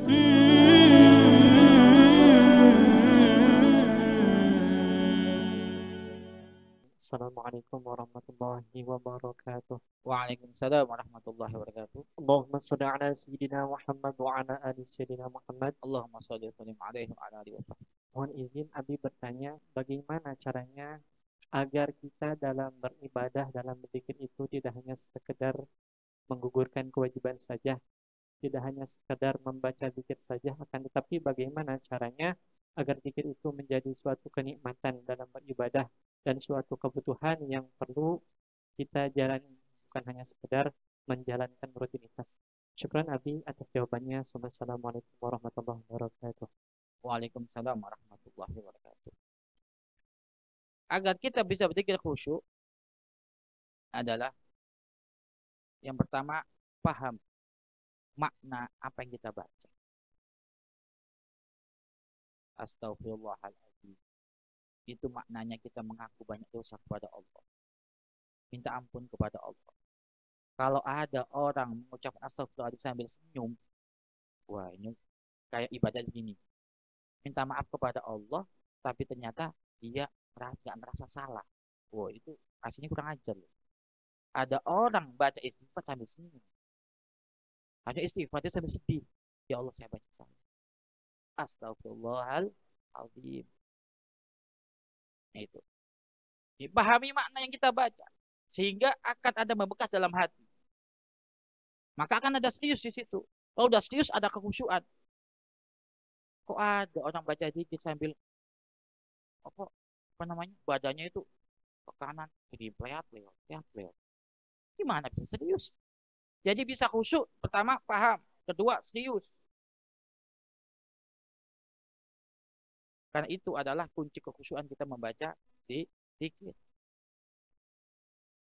Assalamualaikum warahmatullahi wabarakatuh. Waalaikumsalam warahmatullahi wabarakatuh. Allahumma salli ala Sayyidina Muhammad wa ala ali Sayyidina Muhammad. Allahumma sholli wa sallim alaihi wa ala alihi wa sahbihi. Mohon izin Abi bertanya, bagaimana caranya agar kita dalam beribadah, dalam berzikir itu tidak hanya sekedar menggugurkan kewajiban saja, tidak hanya sekedar membaca zikir saja, akan tetapi bagaimana caranya agar zikir itu menjadi suatu kenikmatan dalam beribadah dan suatu kebutuhan yang perlu kita jalani, bukan hanya sekedar menjalankan rutinitas. Syukran Abi atas jawabannya. Assalamualaikum warahmatullahi wabarakatuh. Waalaikumsalam warahmatullahi wabarakatuh. Agar kita bisa berzikir khusyuk adalah yang pertama, paham makna apa yang kita baca. Astaghfirullahaladzim. Itu maknanya kita mengaku banyak dosa kepada Allah. Minta ampun kepada Allah. Kalau ada orang mengucapkan astagfirullahaladzim sambil senyum, wah ini kayak ibadah begini. Minta maaf kepada Allah, tapi ternyata dia nggak merasa salah. Wah itu aslinya kurang ajar loh. Ada orang baca istighfar sambil senyum. Hanya istighfar dia sambil sedih. Ya Allah saya banyak salah. Astagfirullahaladzim. Nah, itu. Dipahami makna yang kita baca. Sehingga akan ada membekas dalam hati. Maka akan ada serius di situ. Kalau udah serius ada kekhusyuan. Kok ada orang baca zikir sambil apa namanya badannya itu ke kanan jadi pleat pleot. Gimana bisa serius? Jadi bisa khusyuk. Pertama paham. Kedua serius. Karena itu adalah kunci kekhusyuan kita membaca di zikir.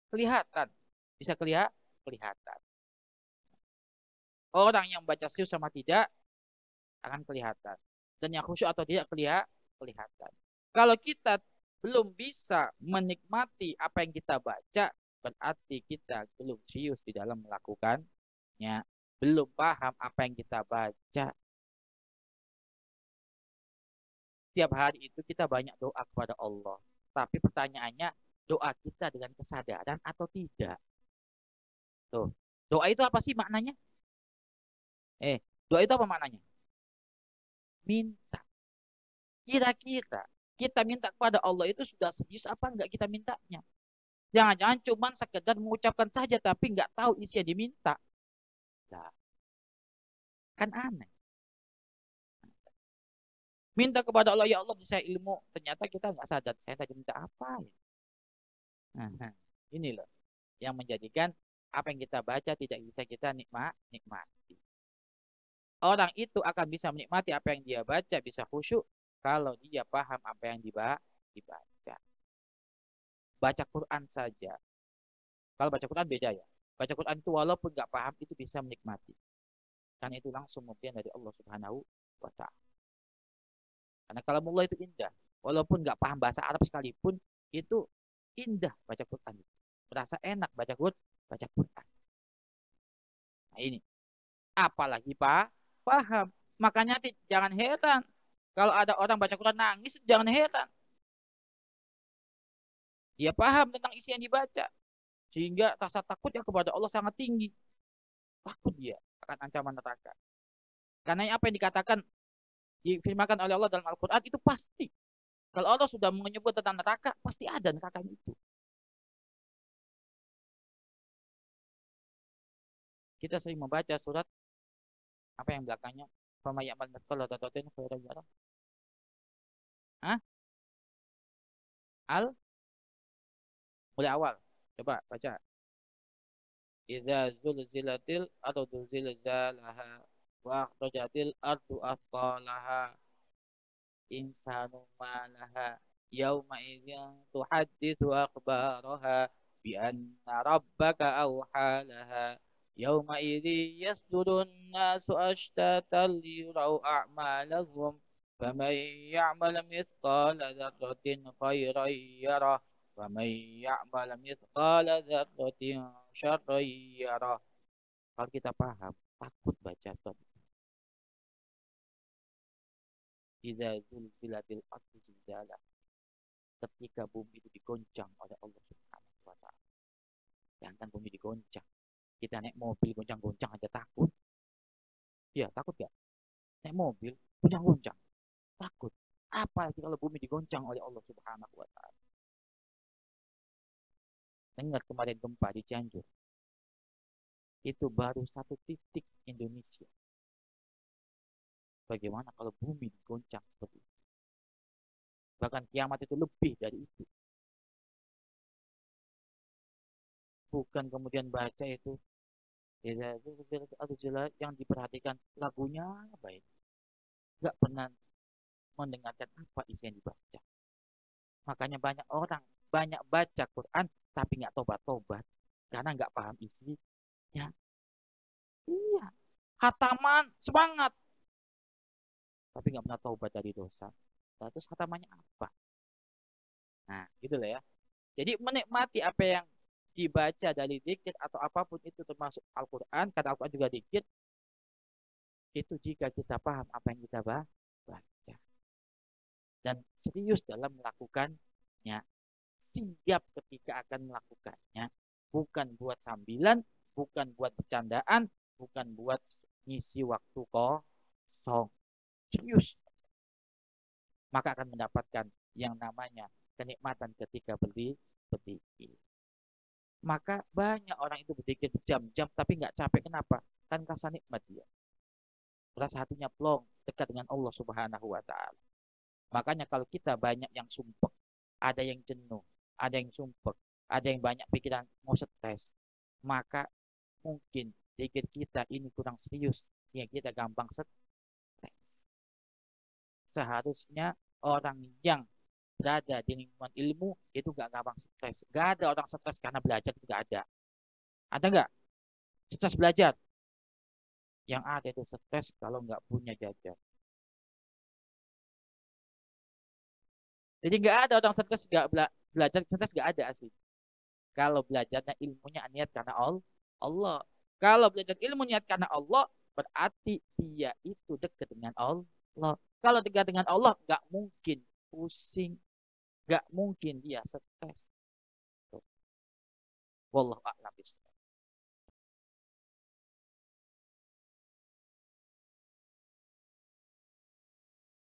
Kelihatan. Bisa kelihatan. Orang yang baca serius sama tidak akan kelihatan. Dan yang khusyuk atau tidak kelihatan. Kalau kita belum bisa menikmati apa yang kita baca, berarti kita belum serius di dalam melakukannya. Belum paham apa yang kita baca. Tiap hari itu kita banyak doa kepada Allah. Tapi pertanyaannya, doa kita dengan kesadaran atau tidak? Tuh. Doa itu apa sih maknanya? Doa itu apa maknanya? Minta. Kira-kira kita minta kepada Allah itu sudah serius apa enggak kita mintanya? Jangan-jangan cuma sekedar mengucapkan saja tapi enggak tahu isi yang diminta. Nah, kan aneh. Minta kepada Allah, ya Allah bisa ilmu. Ternyata kita enggak sadar. Saya tadi minta apa ya? Nah, ini loh yang menjadikan apa yang kita baca tidak bisa kita nikmati. Orang itu akan bisa menikmati apa yang dia baca, bisa khusyuk kalau dia paham apa yang dibaca. Baca Quran saja. Kalau baca Quran beda ya. Baca Quran itu walaupun nggak paham itu bisa menikmati. Karena itu langsung pemberian dari Allah Subhanahu wa Ta'ala. Karena kalamullah itu indah. Walaupun nggak paham bahasa Arab sekalipun, itu indah baca Quran. Merasa enak baca Quran. Nah ini. Apalagi paham. Makanya jangan heran. Kalau ada orang baca Quran nangis, jangan heran. Dia paham tentang isi yang dibaca. Sehingga rasa takutnya kepada Allah sangat tinggi. Takut dia akan ancaman neraka. Karena apa yang dikatakan, difirmakan oleh Allah dalam Al-Quran itu pasti. Kalau Allah sudah menyebut tentang neraka, pasti ada neraka itu. Kita sering membaca surat apa yang belakangnya, "Fama ya'mal mithqala dzarratin khairan yarah." Hah? Mulai awal. Coba baca. Idza zulzilatil ardu zilzalaha wa akhrajatil ardu athqalaha insanu malaha yauma idzin tuhadditsu akhbaraha bi anna rabbaka awhalaha yauma idzi yasdurun nasu ashtatan liyurau a'malahum faman ya'mal mithqala dzarratin khairan yarah waman ya'mal mithqala dzarratin syarran yarah. Kalau kita paham takut baca surat Idza zulzilatil ardu zilzala. Ketika bumi itu digoncang oleh Allah Subhanahu wa taala. Jangan bumi digoncang. Kita naik mobil goncang-goncang aja takut. Ya, takut gak? Naik mobil goncang-goncang. Takut. Apalagi kalau bumi digoncang oleh Allah Subhanahu wa taala. Dengar kemarin gempa di Cianjur. Itu baru satu titik Indonesia. Bagaimana kalau bumi digoncang seperti itu? Bahkan kiamat itu lebih dari itu. Bukan kemudian baca itu yang diperhatikan lagunya baik. Gak pernah mendengarkan apa isi yang dibaca. Makanya banyak orang banyak baca Quran tapi nggak tobat-tobat karena nggak paham isinya. Iya, hataman semangat tapi nggak pernah tobat dari dosa. Nah, terus hatamannya apa? Nah, gitu lah ya. Jadi menikmati apa yang dibaca dari zikir atau apapun itu termasuk Al-Quran, kata Al-Quran juga zikir, itu jika kita paham apa yang kita baca. Dan serius dalam melakukannya, sigap ketika akan melakukannya. Bukan buat sambilan, bukan buat bercandaan, bukan buat ngisi waktu kosong. Serius. Maka akan mendapatkan yang namanya kenikmatan ketika berzikir. Maka banyak orang itu berzikir berjam-jam tapi nggak capek. Kenapa? Kan rasa nikmat dia. Rasa hatinya plong dekat dengan Allah Subhanahu wa taala. Makanya kalau kita banyak yang sumpek, ada yang jenuh, ada yang sumpek, ada yang banyak pikiran mau stres, maka mungkin pikir kita ini kurang serius sehingga kita gampang stres. Seharusnya orang yang berada di lingkungan ilmu itu gak gampang stres. Gak ada orang stres karena belajar itu gak ada. Ada nggak stres belajar? Yang ada itu stres kalau nggak punya jajan. Jadi nggak ada orang stres nggak belajar stres nggak ada asli. Kalau belajarnya ilmunya niat karena Allah. Kalau belajar ilmu niat karena Allah berarti dia itu dekat dengan Allah. Kalau dekat dengan Allah nggak mungkin pusing, nggak mungkin dia stres. Wallahu a'lam.